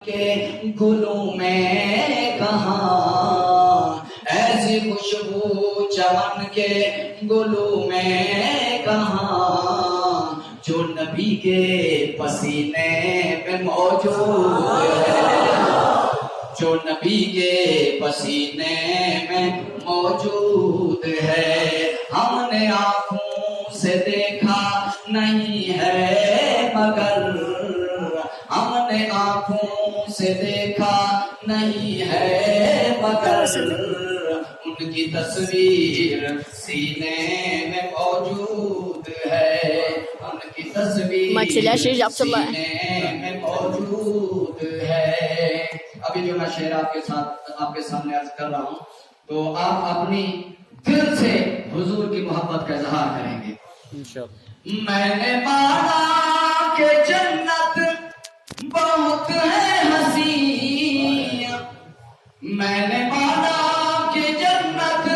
کے گلوں میں کہاں ایسی خوشبو چمن کے گلوں میں کہاں جو نبی کے پسینے میں موجود ہے، جو نبی کے پسینے میں موجود ہے۔ ہم نے آنکھوں سے دیکھا نہیں ہے مگر ہم نے آنکھوں سے دیکھا نہیں ہے مگر ان کی تصویر سینے میں موجود ہے، ان کی تصویر سینے میں موجود ہے۔ ابھی جو میں شعر آپ کے سامنے عرض کر رہا ہوں تو آپ اپنی دل سے حضور کی محبت کا اظہار کریں گے۔ میں نے مانا کہ جنت بہت ہے حسین، میں نے مانا کہ جنت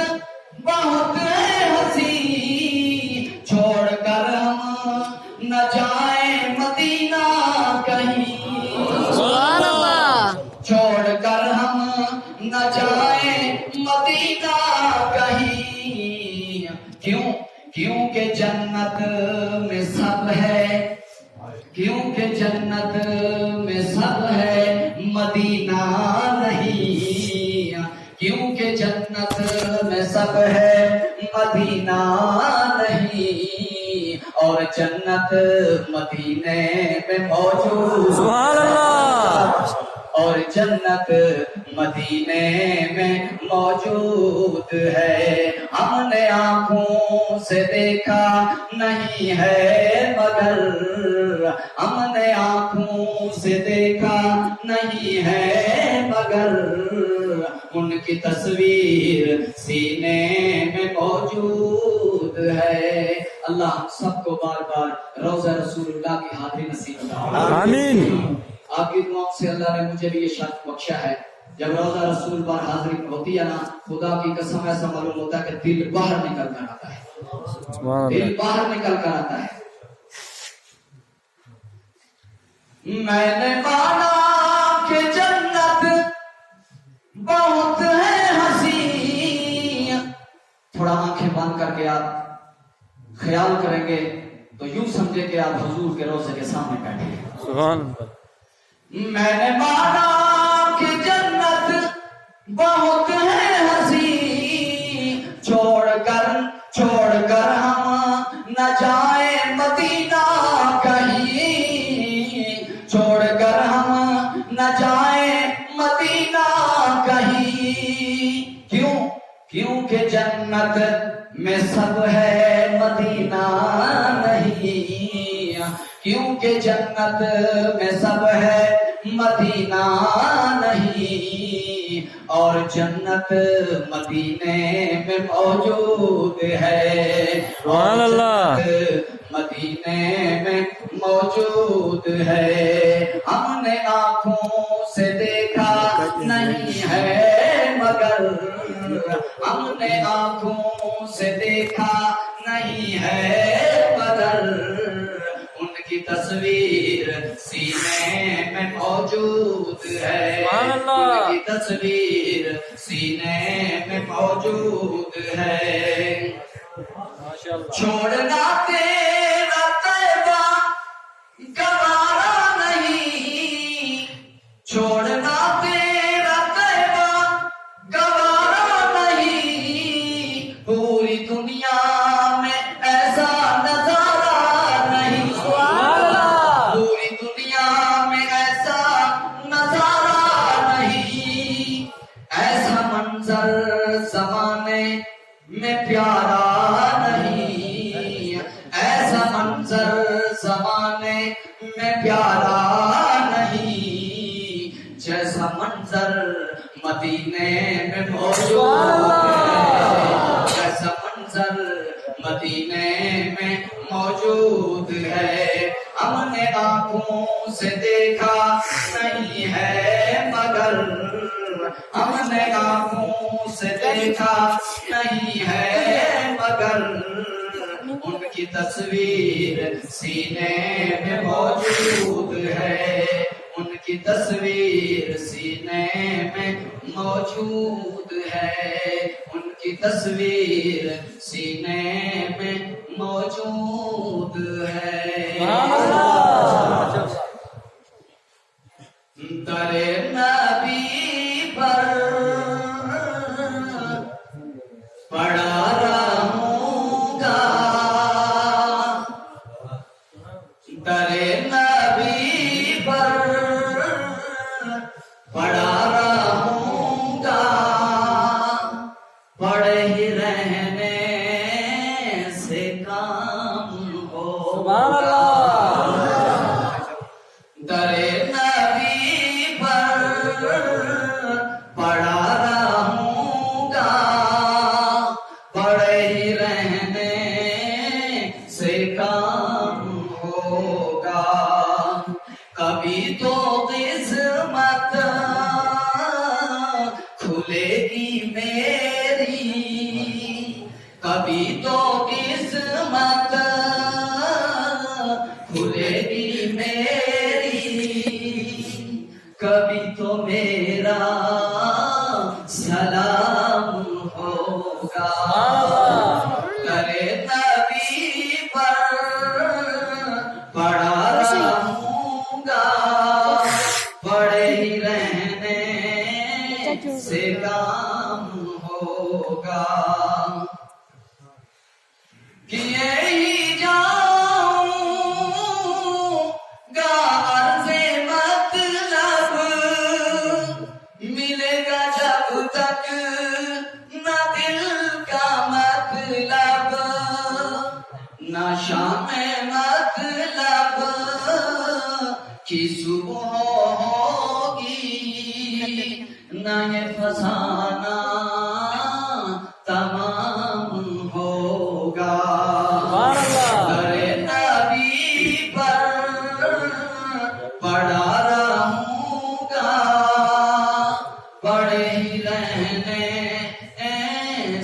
بہت ہے حسین، چھوڑ کر ہم نہ جائیں مدینہ کہیں، چھوڑ کر ہم نہ جائیں مدینہ کہیں، کیونکہ جنت میں سب ہے، کیونکہ جنت میں سب ہے مدینہ نہیں، کیونکہ جنت میں سب ہے مدینہ نہیں، اور جنت مدینے میں موجود، سبحان اللہ، اور جنت مدینے میں موجود ہے۔ ہم نے آنکھوں سے دیکھا نہیں ہے مگر ہم نے آنکھوں سے دیکھا نہیں ہے مگر ان کی تصویر سینے میں موجود ہے۔ اللہ ہم سب کو بار بار روضہ رسول اللہ کی حاضری نصیب فرمائے، آمین۔ آپ کی دعاؤں سے اللہ نے مجھے بھی یہ شرف بخشا ہے، جب روضہ رسول بار حاضری ہوتی ہے نا، خدا کی قسم ایسا معلوم ہوتا ہے کہ دل باہر نکل کر آتا ہے، دل باہر نکل کر آتا ہے۔ میں نے مانا کہ جنت بہت ہے حسین، تھوڑا آنکھیں بند کر کے آپ خیال کریں گے تو یوں سمجھے کہ آپ حضور کے روضے کے سامنے بیٹھے ہیں، سبحان اللہ۔ میں نے مانا کہ جنت بہت ہے حسین، چھوڑ کر ہم نہ جائیں مدینہ کہیں، چھوڑ کر ہم نہ جائیں مدینہ کہیں، کیونکہ جنت میں سب ہے مدینہ نہیں، کیونکہ جنت میں سب ہے مدینہ نہیں، اور جنت مدینے میں موجود ہے، سبحان اللہ، مدینے میں موجود ہے۔ ہم نے آنکھوں سے دیکھا نہیں ہے مگر ہم نے آنکھوں سے دیکھا نہیں ہے مگر ان کی تصویر سینے میں موجود ہے، ان کی تصویر سینے میں موجود ہے۔ چھوڑنا تیرا طیبہ گوارا نہیں، چھوڑنا تیرا طیبہ گوارا نہیں، پوری دنیا میں ایسا نظارہ نہیں، پوری دنیا میں ایسا نظارہ نہیں، ایسا منظر زمانے میں پیارا نہیں، ایسا منظر زمانے میں پیارا نہیں، جیسا منظر مدینے میں موجود ہے، جیسا منظر مدینے میں موجود ہے۔ ہم نے آنکھوں سے دیکھا نہیں ہے مگر ہم نے آنکھوں سے دیکھا نہیں ہے مگر ان کی کی تصویر سینے میں موجود ہے، ان کی تصویر سینے میں موجود ہے، ان کی تصویر سینے میں موجود ہے۔ در نبی پر پڑا رہوں گا، در نبی پر پڑا رہوں گا، پڑے ہی رہنے سے کام ہوگا، در نبی پر پڑا رہوں گا، پڑے ہی رہنے سے کام ہوگا، کبھی تو قسمت کھلے گی میری، کبھی تو قسمت کھلے گی میری، کبھی تو میرا سلام ہوگا، در نبی پر پڑا رہوں گا، پڑے ہی رہنے سے کام ہوگا، کیے ہی جاؤں گا عرض مطلب، ملے گا جب تک نہ دل کا مطلب، نہ شام مطلب کی صبح ہوگی، نہ یہ فسانہ تمام ہوگا، در نبی پر پڑا رہوں گا، پڑے ہی رہنے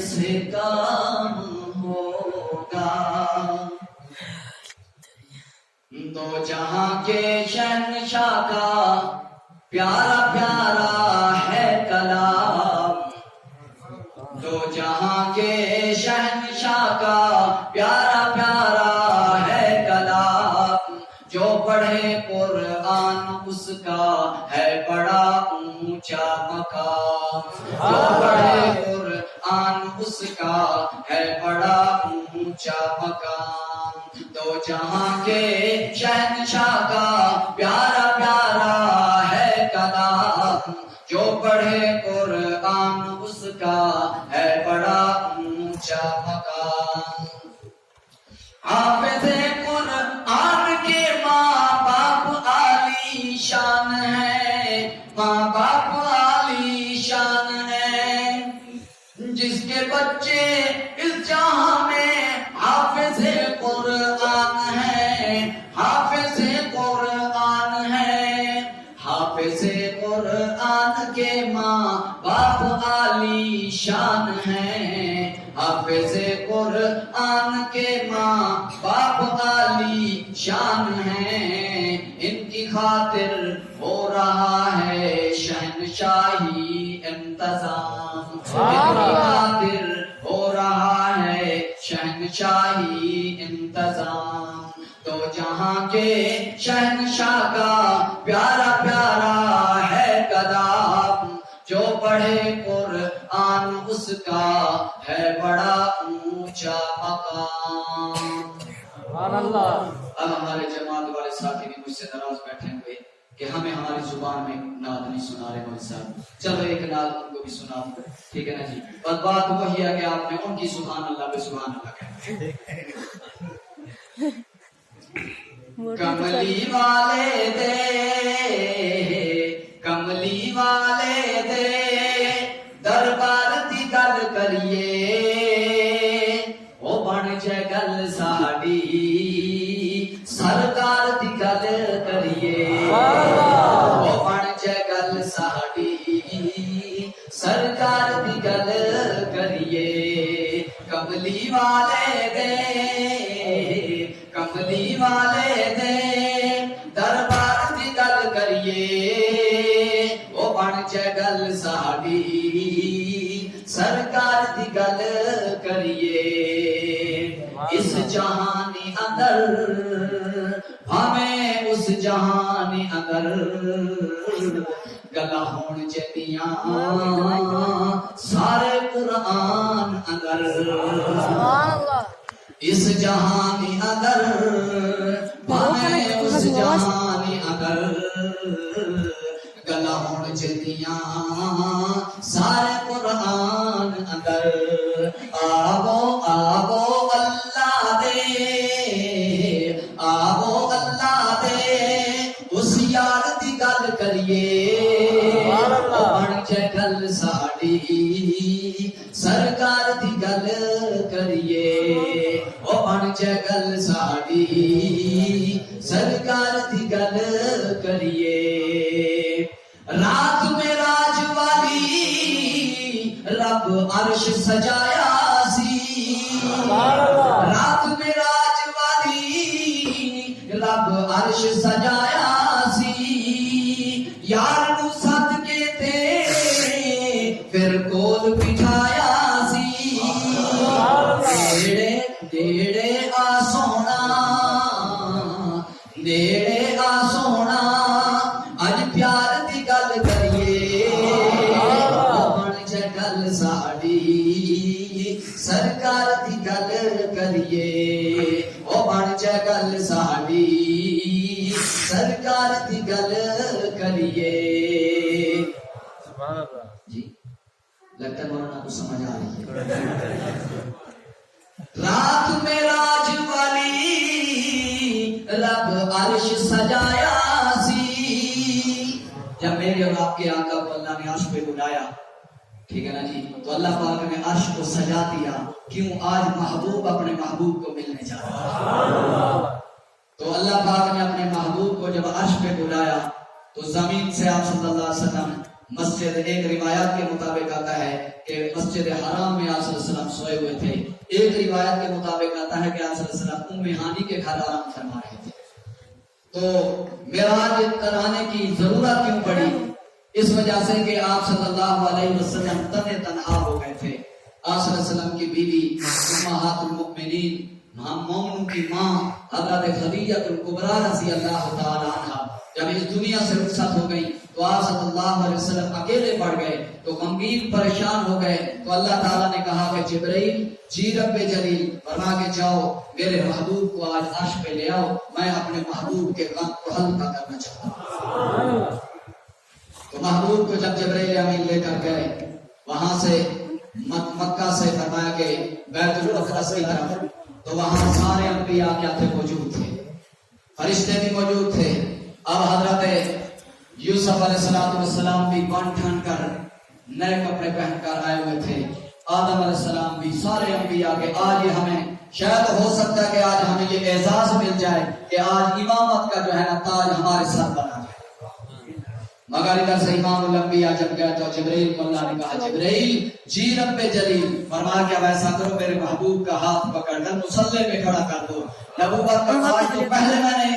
سے کام ہوگا، دو جہاں کے شہنشاہ کا پیارا پیارا ہے کلام، دو جہاں کے شہنشاہ کا پیارا پیارا ہے کلام، جو پڑھے قرآن اس کا ہے بڑا اونچا مقام، جو پڑھے قرآن اس کا ہے بڑا اونچا مقام، دو جہاں کے شہنشاہ کا پیارا پیارا ہے کلام، جو پڑھے قرآن اس کا ہے بڑا اونچا مقام، حافظ قرآن کے ماں باپ عالی شان ہے، ماں باپ عالی شان ہے، جس کے بچے اس جہاں میں حافظ قرآن ہے، حافظ قرآن ہے، حافظ قرآن کے ماں باپ عالی شان ہے، حافظ قرآن کے ماں باپ عالی شان ہے، ان کی خاطر ہو رہا ہے شہنشاہی انتظام، ان کی خاطر ہو رہا ہے شہنشاہی انتظام، تو جہاں کے شہنشاہ کا پیارا پیارا ہے کلام، جو پڑھے قرآن اس کا ہے بڑا اونچا مقام۔ اب ہمارے جماعت والے ساتھی بھی مجھ سے ناراض بیٹھے ہوئے کہ ہمیں ہماری زبان میں نعت نہیں سنا رہے مولوی صاحب، چلو ایک نعت ان کو بھی سنا دو، ٹھیک ہے نا جی؟ بس بات وہی ہے کہ آپ نے ان کی سبحان اللہ پہ سبحان اللہ کہنا۔ کملی والے دے، کملی والے دے، دربار دی گل کریے، وہ بن جائے گل ساڈی، سرکار دی گل کریے، وہ بن جائے گل ساڈی، سرکار دی گل کریے، کملی والے دے کملی والے دے دربار دی گل کریے او بن جے گل ساڈی سرکار دی گل کریے اس جہانی اندر ہمیں اس جہانی اندر گلا ہون چیتیاں سارے قرآن اندر اس جہانی اندر ہمیں اس جہانی اندر گلا ہون چیتیاں سارے قرآن اندر آبو آبو اللہ دے آبو اللہ دے اس یار دی گل کریے بن جے گل ساڈی سرکار دی گل کریے او بن جے گل ساڈی سرکار دی گل کریے رات میں راج والی رب عرش سجایا سی رات میں راج والی رب عرش سجایا سی یار نو سد کے تے پھر کول بٹھایا سی نیڑے آ سونا نیڑے آ سونا اج پیار دی گل کریے بن جے گل ساڈی سرکار دی گل کریے او بن جے گل ساڈی سرکار دی گل کریے جی لگتا ہے مولانا کو سمجھ آ رہی ہے رات میں راج والی رب عرش سجایا سی جب میرے اور آپ کے آقا کو اللہ نے عرش پہ بلایا ٹھیک ہے نا جی تو اللہ پاک نے عرش کو سجا دیا کیوں آج محبوب اپنے محبوب کو ملنے جا رہا تو اللہ پاک نے اپنے محبوب کو جب عرش پہ بلایا تو زمین سے آپ صلی اللہ علیہ وسلم مسجد ایک روایت کے مطابق آتا ہے کہ مسجد حرام میں آپ صلی اللہ علیہ وسلم سوئے ہوئے تھے ایک روایت کے مطابق آتا ہے کہ آپ صلی اللہ علیہ وسلم ام ہانی کے گھر آرام فرما رہے تھے تو معراج کرانے کی ضرورت کیوں پڑی اس وجہ سے کہ آپ صلی اللہ علیہ وسلم تنہا ہو گئے تھے آپ صلی اللہ علیہ وسلم کی بیوی امہات المؤمنین مومنوں کی ماں حضرت خدیجہ الکبریٰ رضی اللہ تعالی عنہ جب اس دنیا سے رخصت ہو گئی تو آپ صلی اللہ علیہ وسلم اکیلے پڑ گئے تو غمگین پریشان ہو گئے تو اللہ تعالیٰ نے کہا کہ جبرائیل جی رب جلیل فرما کے جاؤ میرے محبوب کو آج عرش پہ لے آؤ میں اپنے محبوب کے غم کو ہلکا کرنا چاہتا ہوں تو محبوب کو جب جبرائیل امین لے کر گئے وہاں سے مکہ سے فرمایا کہ بیت المقدس کی طرف تو وہاں سارے انبیاء کیا تھے موجود تھے فرشتے بھی موجود تھے اب حضرت یوسف علیہ السلام بھی بن ٹھن کر نئے کپڑے پہن کر آئے ہوئے تھے آدم علیہ السلام بھی سارے انبیاء کے آج یہ ہمیں شاید ہو سکتا ہے کہ آج ہمیں یہ اعزاز مل جائے کہ آج امامت کا جو ہے نا تاج ہمارے سر بنا جائے مگر ادھر سے امام الانبیاء جب گئے تو جبرائیل کو اللہ نے کہا جبرائیل جی رب جلیل فرمایا کہ اب ایسا کرو میرے محبوب کا ہاتھ پکڑ کر مصلی پہ کھڑا کر دو نبوت کا تاج تو پہلے میں نے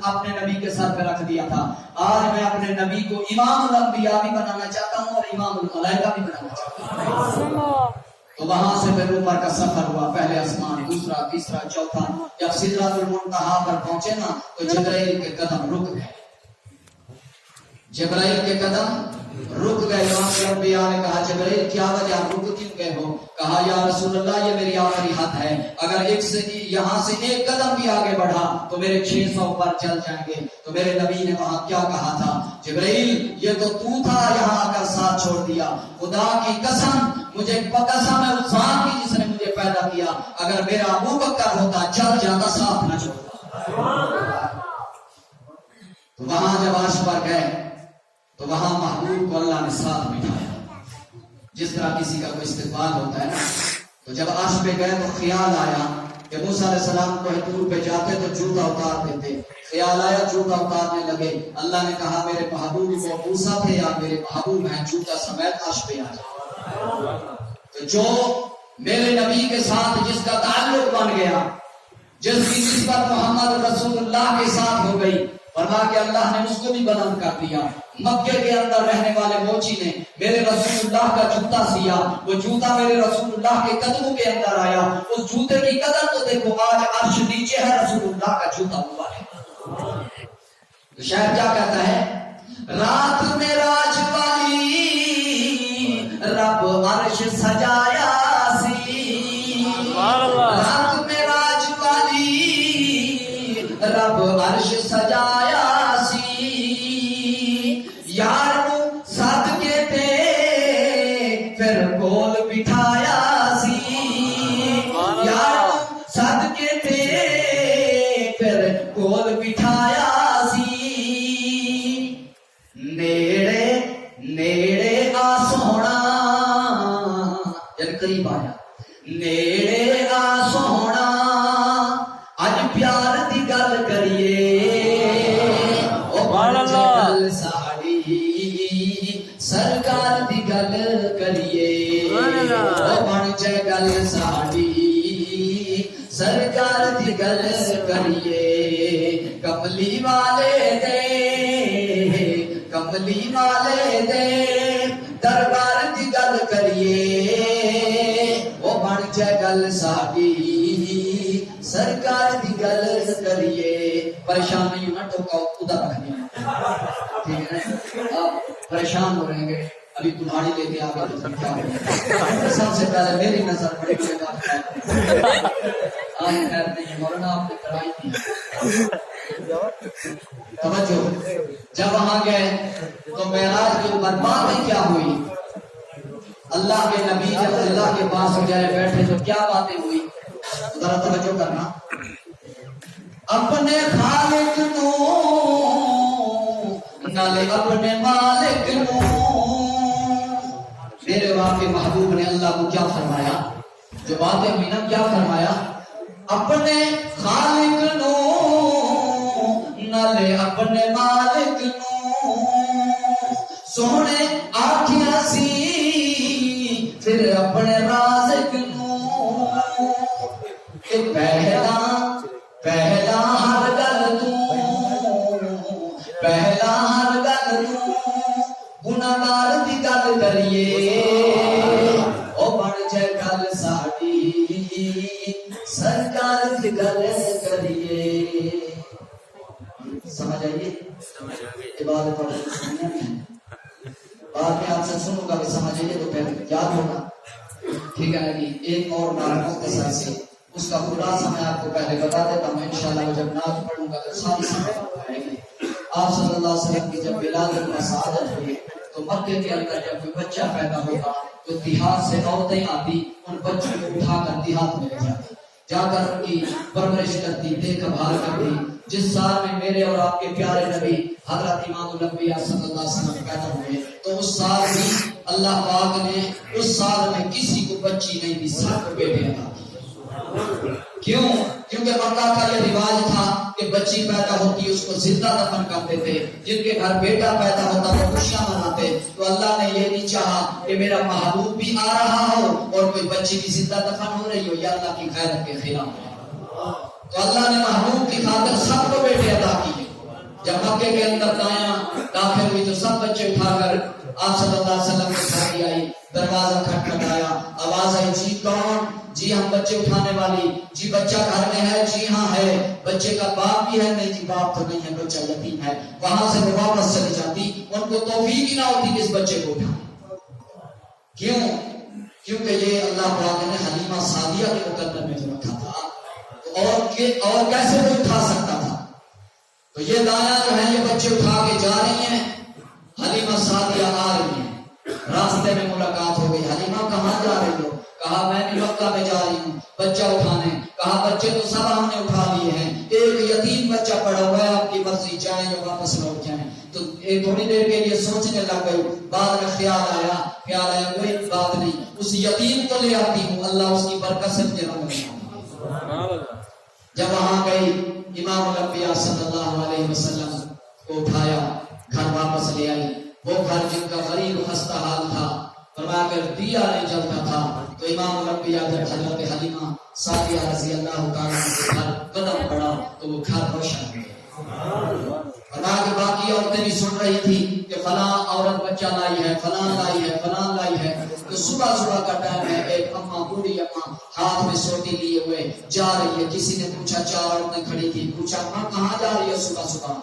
اپنے نبی کے سر پہ رکھ دیا تھا آج میں اپنے نبی کو امام الانبیاء بھی بنانا چاہتا ہوں اور امام الملائکہ بھی بنانا چاہتا ہوں تو وہاں سے پھر اوپر کا سفر ہوا پہلے آسمان دوسرا تیسرا چوتھا جب سدرۃ المنتہا پر پہنچے نا تو جبرائیل کے قدم رک گئے جبرائیل کے قدم رک گئے امام الانبیاء نے کہا جبرائیل کیا وجہ رک کیوں گئے ہو کہا یا رسول اللہ یہ میری آخری حد ہے اگر ایک سے یہاں سے ایک قدم بھی آگے بڑھا تو میرے 600 پر چل جائیں گے تو میرے نبی نے وہاں کیا کہا تھا جبرائیل یہ تو تھا یہاں آ کر ساتھ چھوڑ دیا خدا کی قسم مجھے قسم ہے اس ذات کی جس نے مجھے پیدا کیا اگر میرا ابو بکر ہوتا چل جاتا ساتھ نہ چھوڑتا تو وہاں جب عرش پر گئے تو وہاں محبوب کو اللہ نے ساتھ بٹھایا جس طرح کسی کا کوئی استقبال ہوتا ہے نا تو جب عرش پہ گئے تو خیال آیا کہ موسیٰ علیہ السلام کو طور پہ جاتے تو جوتا اتار دیتے خیال آیا جوتا اتارنے لگے اللہ نے کہا میرے محبوب کو موسیٰ تھے یا میرے محبوب ہیں جوتا سمیت عرش پہ آ جائے تو جو میرے نبی کے ساتھ جس کا تعلق بن گیا جس کی نسبت محمد رسول اللہ کے ساتھ ہو گئی، فرما کہ اللہ نے اس کو بھی بلند کر دیا۔ مکے کے اندر رہنے والے موچی نے میرے رسول اللہ کا جوتا سیا، وہ جوتا میرے رسول اللہ کے قدموں کے اندر آیا، اس جوتے کی قدر تو دیکھو، آج عرش نیچے ہے، رسول اللہ کا جوتا اوپر ہے۔ تو شاید کیا کہتا ہے، رات میں راج والی رب عرش سجایا سی، رات میں راج والی رب عرش سجایا سی، یار صدقے تے پھر کول بٹھایا سی، یار صدقے تے پھر کول بٹھایا سی، نیڑے نیڑے آ سونا، یعنی قریب آیا، نیڑے آ سونا اج پیار دی گل کریے، او بن جے گل ساڑی سرکار دی گل کریے، او بن جے گل ساڑی سرکار دی گل کریے، کملی والے دے کملی والے دے دربار دی گل کریے، وہ بن جائے گل ساڈی سرکار دی گل کریے۔ پریشان نہیں ہونا، ٹوکا ادھر رکھ دیا، ٹھیک ہے نا؟ آپ پریشان ہو رہے گے، ابھی کمہاری لے کے آگے کیا ہوگا؟ سب سے پہلے میری نظر پڑے گی، آج خیر نہیں ہے، مولانا آپ نے کرائی تھی۔ توجہ، جب وہاں گئے تو معراج کے اوپر باتیں کیا ہوئی؟ اللہ کے نبی جب اللہ کے پاس جائے بیٹھے تو کیا باتیں ہوئی؟ ذرا توجہ کرنا۔ اپنے خالق نو نالے اپنے مالک نو، میرے واقع محبوب نے اللہ کو کیا فرمایا؟ جو باتیں ہوئی نا، کیا فرمایا؟ اپنے خالق نو نالے اپنے مالک نو، سونے آکھیا سی پھر اپنے رازق نو، کہ پہلا پہلا ہر گل تو، پہلا ہر گل تو گناہگار دی گل کریے، او بن جائے گل ساڈی سرکار دی گل کریے۔ سمجھ آئیے؟ عبادت اور سننا بھی ہے، بعد میں آپ سے سنوں گا کہ سمجھ آئیے تو پہلے یاد ہوگا، ٹھیک ہے نا؟ ایک اور نعرہ مختصر سے اس کا خلاصہ میں آپ کو پہلے بتا دیتا ہوں، انشاءاللہ جب نعت پڑھوں گا تو ساری سمجھ آئے گی۔ آپ صلی اللہ علیہ وسلم کی جب ولادت میں سعادت ہوئی تو مکے کے اندر جب کوئی بچہ پیدا ہوتا تو دیہات سے عورتیں آتی، ان بچوں کو اٹھا کر دیہات میں لے جاتی، جا کر ان کی پرورش کرتی، دیکھ بھال کرتی۔ جس سال میں میرے اور آپ کے پیارے نبی حضرت امام الانبیاء صلی اللہ علیہ وسلم پیدا ہوئے تو اس سال بھی اللہ پاک نے اس سال میں کسی کو بچی نہیں دی، سب کو بیٹے عطا کیے۔ کیوں؟ کیونکہ مکہ کا یہ رواج تھا کہ بچی پیدا ہوتی اس کو زندہ دفن کرتے تھے، جن کے گھر بیٹا پیدا ہوتا وہ خوشیاں مناتے۔ تو اللہ نے یہ نہیں چاہا کہ میرا محبوب بھی آ رہا ہو اور کوئی بچی بھی زندہ دفن ہو رہی ہو، یا اللہ کی غیرت کے خلاف ہے۔ تو اللہ نے محبوب کی خاطر سب کو بیٹے عطا کیے۔ جب مکے کے اندر دایاں داخل ہوئی تو سب بچے اٹھا کر آپ صلی اللہ علیہ وسلم کے گھر آئی، دروازہ کھٹکھٹایا، آواز آئی، جی کون؟ جی ہم بچے اٹھانے والی۔ جی بچہ گھر میں ہے؟ جی ہاں ہے۔ بچے کا باپ بھی ہے؟ نہیں جی باپ تو نہیں ہے، بچہ یتیم ہے۔ وہاں سے وہ واپس چلی جاتی، ان کو توفیق ہی نہ ہوتی کہ اس بچے کو اٹھائیں۔ کیوں؟ کیونکہ یہ اللہ پاک نے حلیمہ سعدیہ کے مقدر میں جو رکھا تھا، اور کیسے وہ اٹھا سکتا تھا؟ تو یہ دایا جو ہے یہ بچے اٹھا کے جا رہی ہیں، حلیمہ سعدیہ آ رہی ہیں، راستے میں ملاقات ہو گئی۔ حلیمہ کہاں جا رہی ہو؟ کہا میں بھی مکہ میں جا رہی ہوں بچہ اٹھانے۔ کہا بچے تو سب ہم نے اٹھا لیے ہیں، ایک یتیم بچہ پڑا ہوا ہے، آپ کی مرضی، جائیں یا واپس لوٹ جائیں۔ تو ایک تھوڑی دیر کے لیے سوچنے لگ گئی، بعد میں خیال آیا کوئی بات نہیں، اس یتیم کو لے آتی ہوں، اللہ اس کی برکت سے مجھے رنگ دے۔ جب وہاں گئی، امام الانبیاء صلی اللہ علیہ وسلم کو اٹھایا، گھر واپس لے آئی۔ وہ گھر جن کا غریب خستہ حال تھا، فرمایا کہ دیا نہیں جلتا تھا تو امام الانبیاء جب حضرت حلیمہ سعدیہ رضی اللہ تعالیٰ کے گھر قدم پڑا تو وہ گھر روشن ہو گیا. فرمایا کہ باقی عورتیں بھی سن رہی تھی کہ فلاں عورت بچہ لائی ہے، فلاں لائی ہے، فلاں لائی ہے. تو صبح صبح کا ٹائم ہے، ایک اماں بوڑھی اماں ہاتھ میں سوٹی لیے ہوئے جا رہی ہے. کسی نے پوچھا، 4 عورتیں کھڑی تھی، پوچھا ماں کہاں جا رہی ہے صبح صبح؟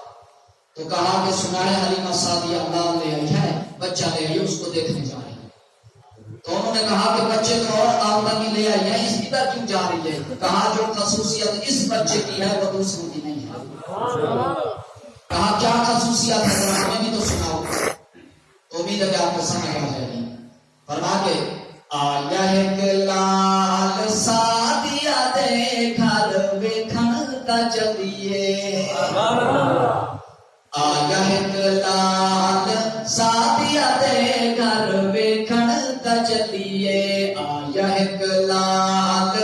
تو کہا کہ سنا ہے حلیمہ سعدیہ لال لے آئی ہے، بچہ لے آئی، اس کو دیکھنے جا رہی ہے. تو انہوں نے کہا کہ بچے تو اور آمدنی لے آئی ہے، اس کی طرح کیوں جا رہی ہے؟ کہا جو خصوصیت اس بچے کی ہے وہ دوسروں کی نہیں ہے. کہا کیا خصوصیت ہے، ذرا ہمیں بھی تو سناؤ. تو امید ہے کہ آپ کو سمجھ آ جائے گی. فرما کے آیا ہے لال سعدیہ دے گھر ویکھن تا چلیے. آیا ہے لال سعدیہ دے گھر ویکھن تا چلیے. آیا ہے لال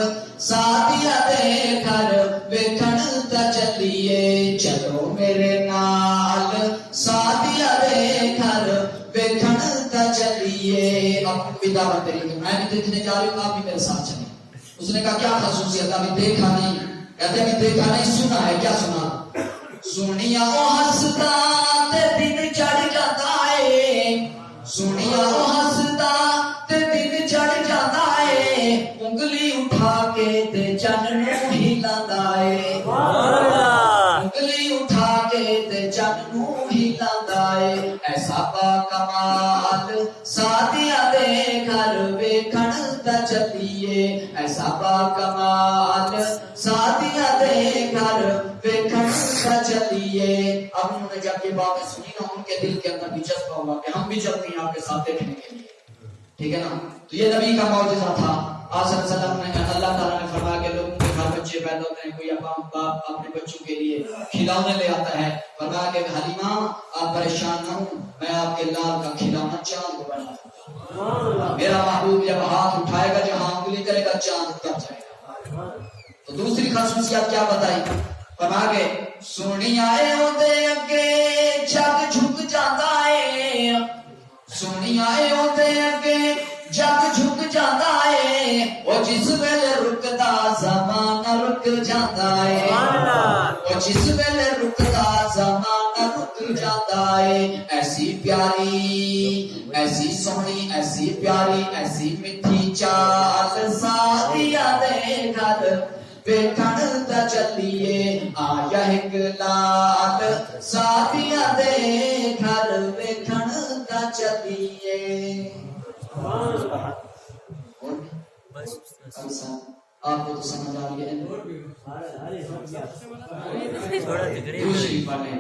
سعدیہ دے گھر ویکھن تا چلیے. چلو میرے نال سعدیہ دے گھر ویکھن تا چلیے. اب بداوت کری کہ میں بھی دیکھنے جا رہی ہوں، آپ بھی میرے ساتھ چلیں. اس نے کہا کیا خصوصیت؟ ابھی دیکھا نہیں. کہتے ابھی دیکھا نہیں، سنا ہے. کیا سنا؟ سنیا وہ ہستا تے دن چڑھ جاتا ہے. سنیا وہ ہستا تے دن چڑھ جاتا ہے. انگلی اٹھا کے تے چن نوں ہلاندا ہے. انگلی اٹھا کے تے چن نوں ہلاندا ہے. ایسا با کمال سعدیہ دے گھر ویکھن تا چلیے. ایسا با کمال سعدیہ دے گھر ویکھن تا چلیے. اب انہوں نے جب یہ باتیں سنی نا، ان کے دل کے اندر بھی جذبہ ہوا کہ ہم بھی چلتے ہیں آپ کے ساتھ دیکھنے کے لیے. ٹھیک ہے نا. تو یہ نبی کا معجزہ تھا. آپ صلی اللہ علیہ وسلم نے، اللہ تعالیٰ نے فرمایا کہ لوگوں کے گھر بچے پیدا ہوتے ہیں، کوئی باپ اپنے بچوں کے لیے کھلونے لے آتا ہے. فرمایا کہ حلیمہ آپ پریشان نہ ہوں، میں آپ کے لال کا کھلونا چاند کو بنا دوں. میرا محبوب جب ہاتھ اٹھائے گا، جہاں انگلی کرے گا، چاند اتر جائے گا. تو دوسری خصوصیت کیا بتائی؟ فرمایا کہ سنی آئے ہوتے اگے جگ جھک جاتا ہے. سنی آئے ہوتے اگے جگ جھک جاتا ہے. وہ جس ویلے رکدا زمانہ رک جاتا ہے. وہ جس ویلے رکدا زمانہ رک جاتا ہے. ایسی پیاری، ایسی سونی، ایسی پیاری، ایسی میٹھی چال سعدیہ دے گھر ویکھن تا چلیے. آیا ایک لال سعدیہ دے گھر ویکھن تا چلیے. آپ کو تو سمجھ آ رہی ہے. دوسری پڑھیں.